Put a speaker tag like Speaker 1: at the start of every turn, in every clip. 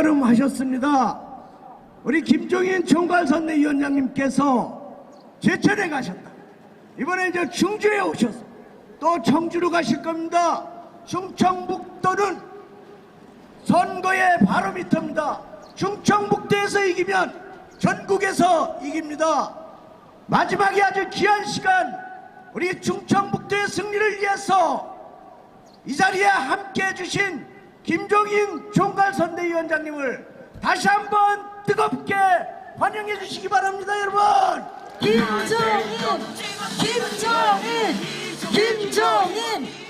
Speaker 1: 발걸음 하셨습니다. 우리 김종인 총괄선대위원장님께서 제천에 가셨다. 이번에 이제 충주에 오셔서 또 청주로 가실 겁니다. 충청북도는 선거의 바로 밑입니다. 충청북도에서 이기면 전국에서 이깁니다. 마지막에 아주 귀한 시간, 우리 충청북도의 승리를 위해서 이 자리에 함께해 주신 김종인 총괄선대위원장님을 다시 한번 뜨겁게 환영해 주시기 바랍니다. 여러분,
Speaker 2: 김종인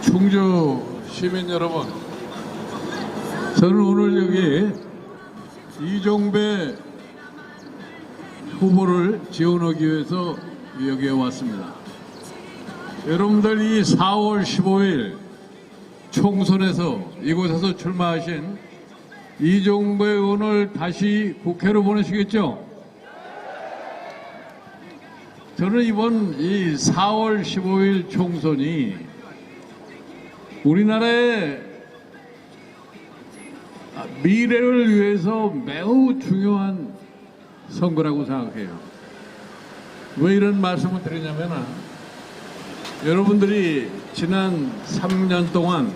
Speaker 3: 충주 시민 여러분, 저는 오늘 여기 이종배 후보를 지원하기 위해서 여기에 왔습니다. 여러분들 이 4월 15일 총선에서 이곳에서 출마하신 이종배 의원을 다시 국회로 보내시겠죠? 저는 이번 이 4월 15일 총선이 우리나라의 미래를 위해서 매우 중요한 선거라고 생각해요. 왜 이런 말씀을 드리냐면, 여러분들이 지난 3년 동안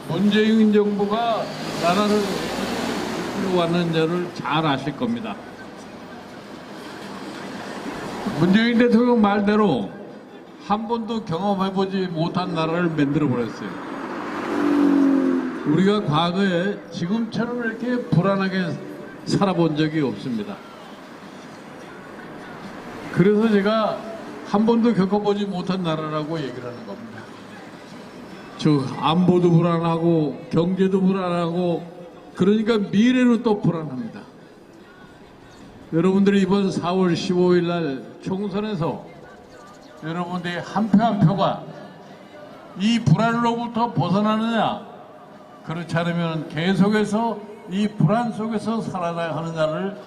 Speaker 3: 문재인 정부가 나라를 이끌어왔는지를 잘 아실 겁니다. 문재인 대통령 말대로 한 번도 경험해보지 못한 나라를 만들어버렸어요. 우리가 과거에 지금처럼 이렇게 불안하게 살아본 적이 없습니다. 그래서 제가 한 번도 겪어보지 못한 나라라고 얘기를 하는 겁니다. 저 안보도 불안하고 경제도 불안하고, 그러니까 미래로 또 불안합니다. 여러분들이 이번 4월 15일 날 총선에서 여러분들의 한 표 한 표가 이 불안으로부터 벗어나느냐, 그렇지 않으면 계속해서 이 불안 속에서 살아나야 하느냐를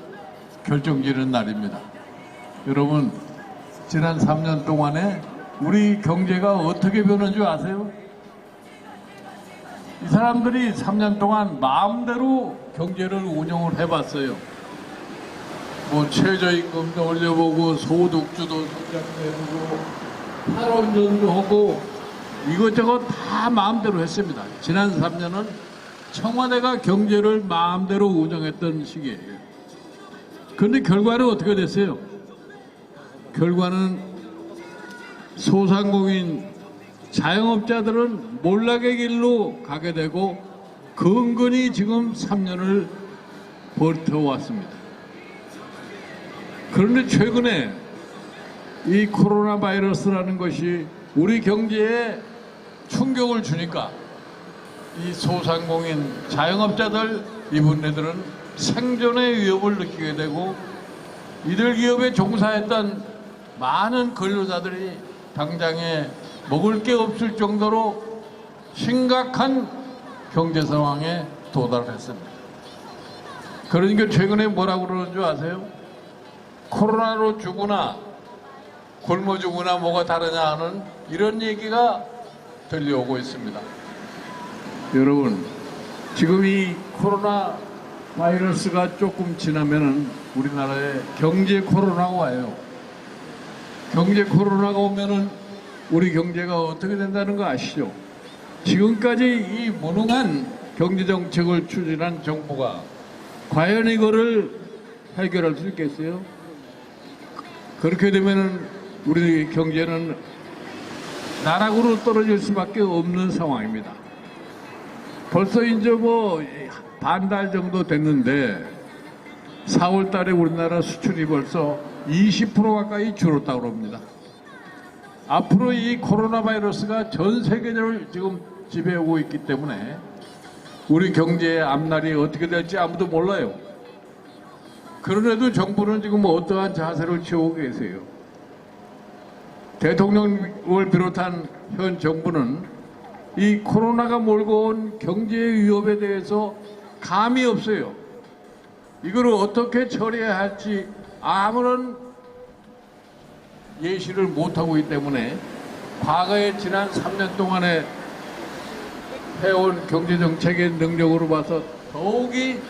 Speaker 3: 결정지는 날입니다. 여러분, 지난 3년 동안에 우리 경제가 어떻게 변한 줄 아세요? 이 사람들이 3년 동안 마음대로 경제를 운영을 해봤어요. 뭐 최저임금도 올려보고 소득주도 성장해보고 탈원전도 하고 이것저것 다 마음대로 했습니다. 지난 3년은 청와대가 경제를 마음대로 운영했던 시기예요. 그런데 결과는 어떻게 됐어요? 결과는 소상공인 자영업자들은 몰락의 길로 가게 되고 근근히 지금 3년을 버텨왔습니다. 그런데 최근에 이 코로나 바이러스라는 것이 우리 경제에 충격을 주니까 이 소상공인 자영업자들, 이분들은 생존의 위협을 느끼게 되고, 이들 기업에 종사했던 많은 근로자들이 당장에 먹을 게 없을 정도로 심각한 경제 상황에 도달했습니다. 그러니까 최근에 뭐라고 그러는 줄 아세요? 코로나로 죽으나 굶어 죽으나 뭐가 다르냐 하는 이런 얘기가 들려오고 있습니다. 여러분, 지금 이 코로나 바이러스가 조금 지나면은 우리나라에 경제 코로나가 와요. 경제 코로나가 오면은 우리 경제가 어떻게 된다는 거 아시죠? 지금까지 이 무능한 경제 정책을 추진한 정부가 과연 이거를 해결할 수 있겠어요? 그렇게 되면은 우리 경제는 나락으로 떨어질 수밖에 없는 상황입니다. 벌써 이제 뭐 반달 정도 됐는데 4월 달에 우리나라 수출이 벌써 20% 가까이 줄었다고 합니다. 앞으로 이 코로나 바이러스가 전 세계를 지금 지배하고 있기 때문에 우리 경제의 앞날이 어떻게 될지 아무도 몰라요. 그런데도 정부는 지금 어떠한 자세를 취하고 계세요? 대통령을 비롯한 현 정부는 이 코로나가 몰고 온 경제 위협에 대해서 감이 없어요. 이걸 어떻게 처리해야 할지 아무런 예시를 못하고 있기 때문에 과거에 지난 3년 동안에 해온 경제정책의 능력으로 봐서 더욱이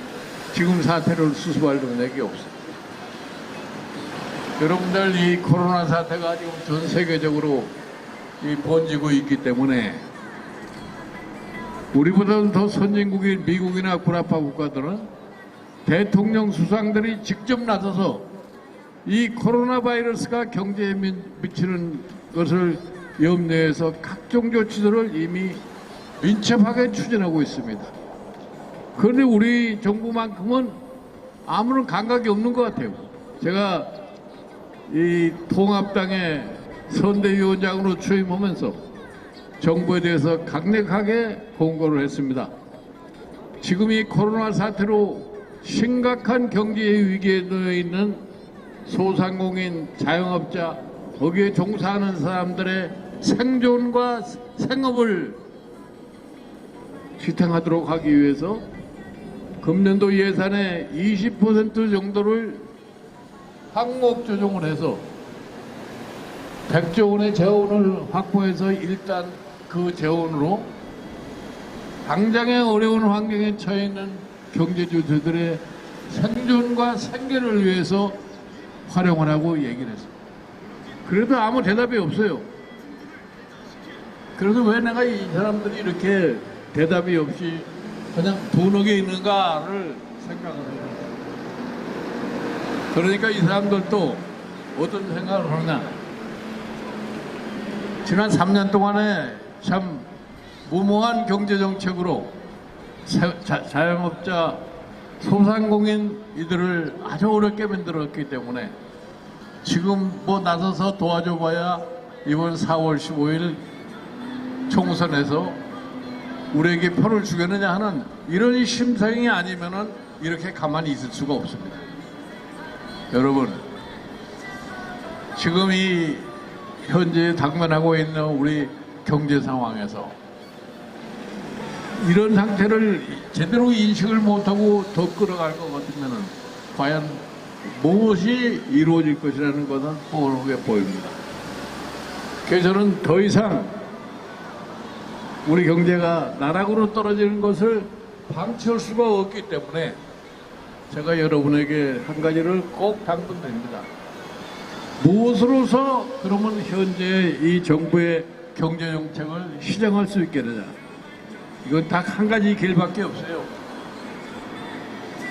Speaker 3: 지금 사태를 수습할 능력이 없습니다. 여러분들 이 코로나 사태가 지금 전 세계적으로 번지고 있기 때문에 우리보다는 더 선진국인 미국이나 구라파 국가들은 대통령 수상들이 직접 나서서 이 코로나 바이러스가 경제에 미치는 것을 염려해서 각종 조치들을 이미 민첩하게 추진하고 있습니다. 그런데 우리 정부만큼은 아무런 감각이 없는 것 같아요. 제가 이 통합당의 선대위원장으로 취임하면서 정부에 대해서 강력하게 공고를 했습니다. 지금 이 코로나 사태로 심각한 경제 위기에 놓여 있는 소상공인, 자영업자, 거기에 종사하는 사람들의 생존과 생업을 지탱하도록 하기 위해서 금년도 예산의 20% 정도를 항목 조정을 해서 100조 원의 재원을 확보해서 일단 그 재원으로 당장의 어려운 환경에 처해 있는 경제주들의 생존과 생계를 위해서 활용하라고 얘기를 했습니다. 그래도 아무 대답이 없어요. 그래서 왜 내가 이 사람들이 이렇게 대답이 없이 그냥 도덕에 있는가를 생각을 해요. 그러니까 이 사람들도 어떤 생각을 하느냐. 지난 3년 동안에 참 무모한 경제정책으로 자영업자, 소상공인 이들을 아주 어렵게 만들었기 때문에 지금 뭐 나서서 도와줘봐야 이번 4월 15일 총선에서 우리에게 표를 주겠느냐 하는 이런 심사행이 아니면은 이렇게 가만히 있을 수가 없습니다. 여러분, 지금 이 현재 당면하고 있는 우리 경제 상황에서 이런 상태를 제대로 인식을 못하고 더 끌어갈 것 같으면은 과연 무엇이 이루어질 것이라는 것은 뻔하게 보입니다. 그래서 저는 더 이상 우리 경제가 나락으로 떨어지는 것을 방치할 수가 없기 때문에 제가 여러분에게 한 가지를 꼭 당부드립니다. 무엇으로서 그러면 현재 이 정부의 경제정책을 시정할 수 있겠느냐. 이건 딱 한 가지 길밖에 없어요.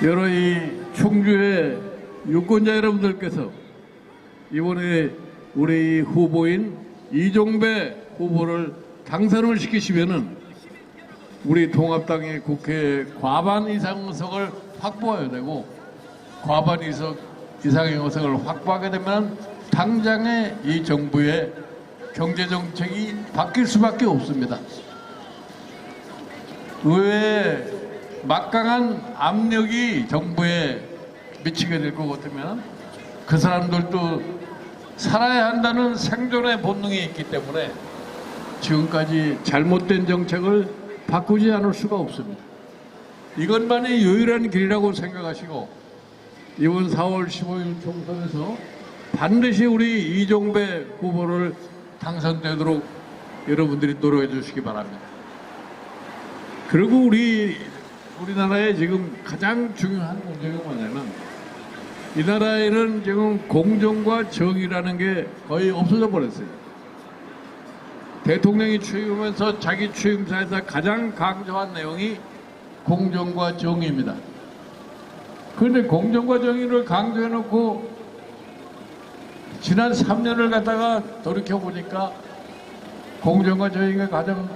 Speaker 3: 여러 이 충주의 유권자 여러분들께서 이번에 우리 후보인 이종배 후보를 당선을 시키시면은 우리 통합당의 국회 과반 이상 의석을 확보해야 되고 과반 이상의 의석을 확보하게 되면 당장에 이 정부의 경제정책이 바뀔 수밖에 없습니다. 의회에 막강한 압력이 정부에 미치게 될 것 같으면 그 사람들도 살아야 한다는 생존의 본능이 있기 때문에 지금까지 잘못된 정책을 바꾸지 않을 수가 없습니다. 이것만이 유일한 길이라고 생각하시고 이번 4월 15일 총선에서 반드시 우리 이종배 후보를 당선되도록 여러분들이 노력해 주시기 바랍니다. 그리고 우리나라에 지금 가장 중요한 문제가 뭐냐면 이 나라에는 지금 공정과 정의라는 게 거의 없어져 버렸어요. 대통령이 취임하면서 자기 취임사에서 가장 강조한 내용이 공정과 정의입니다. 그런데 공정과 정의를 강조해놓고 지난 3년을 갖다가 돌이켜보니까 공정과 정의가 가장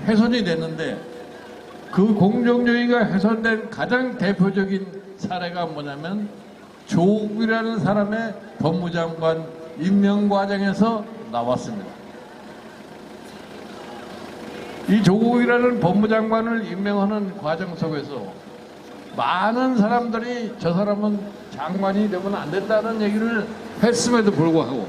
Speaker 3: 훼손이 됐는데 그 공정정의가 훼손된 가장 대표적인 사례가 뭐냐면 조국이라는 사람의 법무장관 임명 과정에서 나왔습니다. 이 조국이라는 법무장관을 임명하는 과정 속에서 많은 사람들이 저 사람은 장관이 되면 안 된다는 얘기를 했음에도 불구하고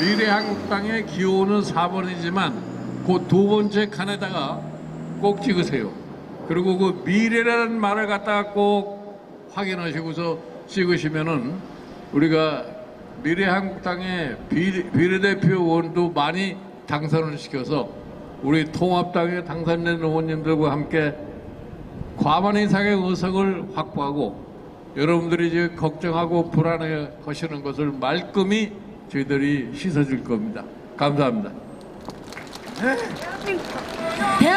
Speaker 3: 미래한국당의 기호는 4번이지만 그 두 번째 칸에다가 꼭 찍으세요. 그리고 그 미래라는 말을 갖다가 꼭 확인하시고서 찍으시면은 우리가 미래한국당의 비례대표 의원도 많이 당선을 시켜서 우리 통합당에 당선된 의원님들과 함께 과반 이상의 의석을 확보하고 여러분들이 이제 걱정하고 불안해 하시는 것을 말끔히 저희들이 씻어줄 겁니다. 감사합니다.
Speaker 2: 대